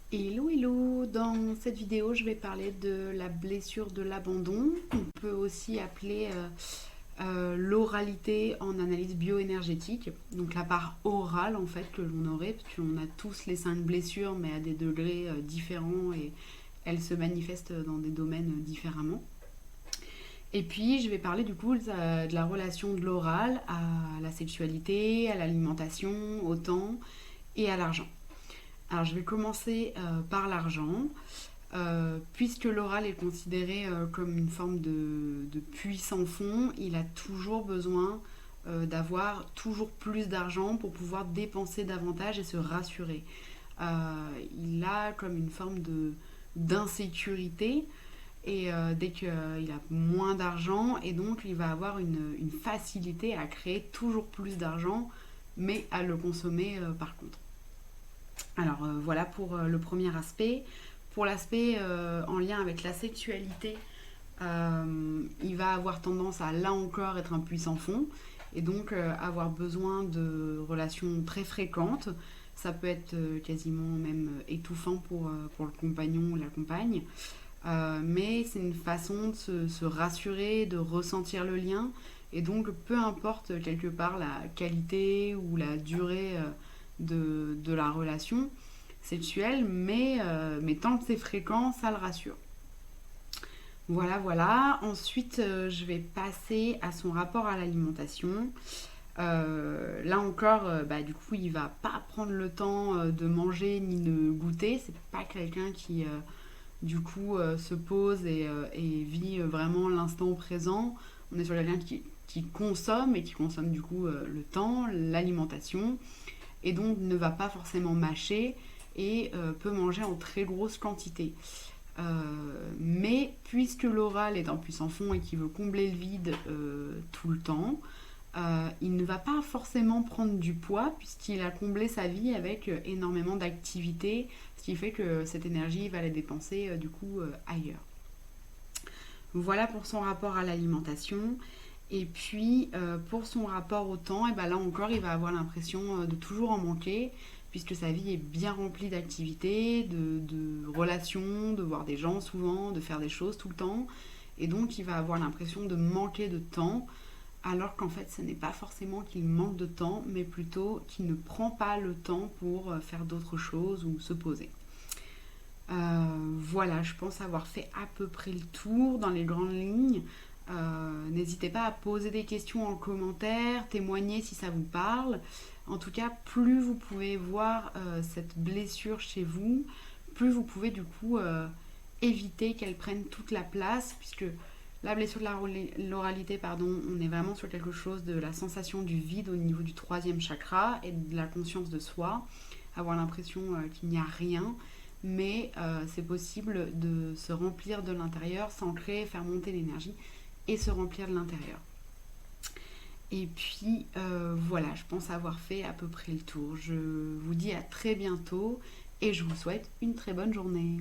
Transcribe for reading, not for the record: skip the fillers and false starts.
Hello hello, dans cette vidéo je vais parler de la blessure de l'abandon, qu'on peut aussi appeler l'oralité en analyse bioénergétique, donc la part orale en fait que l'on aurait, parce qu'on a tous les 5 blessures mais à des degrés différents et elles se manifestent dans des domaines différemment. Et puis je vais parler du coup de la relation de l'oral à la sexualité, à l'alimentation, au temps et à l'argent. Alors je vais commencer par l'argent. Puisque l'oral est considéré comme une forme de puits sans fond, il a toujours besoin d'avoir toujours plus d'argent pour pouvoir dépenser davantage et se rassurer. Il a comme une forme d'insécurité et dès qu'il a moins d'argent et donc il va avoir une facilité à créer toujours plus d'argent mais à le consommer par contre. Alors voilà pour le premier aspect. Pour l'aspect en lien avec la sexualité, il va avoir tendance à là encore être un puissant fond et donc avoir besoin de relations très fréquentes. Ça peut être quasiment même étouffant pour le compagnon ou la compagne. Mais c'est une façon de se rassurer, de ressentir le lien. Et donc, peu importe quelque part la qualité ou la durée de la relation sexuelle, mais tant que c'est fréquent, ça le rassure. Voilà, voilà. Ensuite, je vais passer à son rapport à l'alimentation. Là encore, du coup, il va pas prendre le temps de manger ni de goûter. C'est pas quelqu'un qui, du coup, se pose et vit vraiment l'instant présent. On est sur quelqu'un qui consomme et qui consomme du coup le temps, l'alimentation, et donc ne va pas forcément mâcher et peut manger en très grosse quantité. Mais puisque l'oral est un puissant fond et qu'il veut combler le vide tout le temps, il ne va pas forcément prendre du poids puisqu'il a comblé sa vie avec énormément d'activités, ce qui fait que cette énergie va la dépenser du coup ailleurs. Voilà pour son rapport à l'alimentation. Et puis pour son rapport au temps, et ben là encore il va avoir l'impression de toujours en manquer puisque sa vie est bien remplie d'activités, de relations, de voir des gens souvent, de faire des choses tout le temps. Et donc il va avoir l'impression de manquer de temps alors qu'en fait ce n'est pas forcément qu'il manque de temps, mais plutôt qu'il ne prend pas le temps pour faire d'autres choses ou se poser. Voilà, je pense avoir fait à peu près le tour dans les grandes lignes. N'hésitez pas à poser des questions en commentaire, témoigner si ça vous parle. En tout cas, plus vous pouvez voir cette blessure chez vous, plus vous pouvez du coup éviter qu'elle prenne toute la place, puisque la blessure de l'oralité, pardon, on est vraiment sur quelque chose de la sensation du vide au niveau du troisième chakra et de la conscience de soi, avoir l'impression qu'il n'y a rien, mais c'est possible de se remplir de l'intérieur, s'ancrer, faire monter l'énergie et se remplir de l'intérieur. Et puis voilà, je pense avoir fait à peu près le tour. Je vous dis à très bientôt et je vous souhaite une très bonne journée.